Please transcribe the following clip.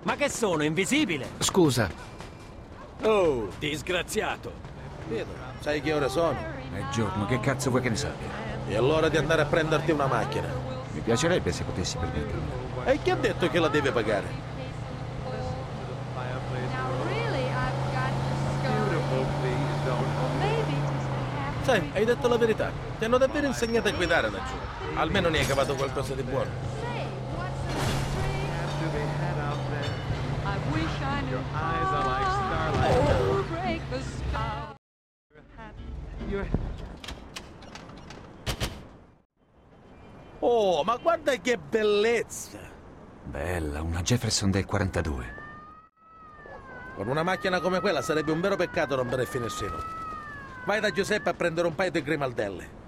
Ma che sono, invisibile? Scusa, Oh, disgraziato. Pietro, sai che ore sono? è giorno, che cazzo vuoi che ne sappia? È l'ora di andare a prenderti una macchina. Mi piacerebbe se potessi permettermi. E chi ha detto che la deve pagare? Now really, I've got to go. Well, maybe just a half. Sai, hai detto la verità. Ti hanno davvero insegnato a guidare laggiù. Almeno ne hai cavato qualcosa di buono. Say, what's the mystery? I wish I knew how to break the sky. Oh, ma guarda che bellezza! Bella, una Jefferson del 42. Con una macchina come quella sarebbe un vero peccato rompere il finestrino. Vai da Giuseppe a prendere un paio di grimaldelle.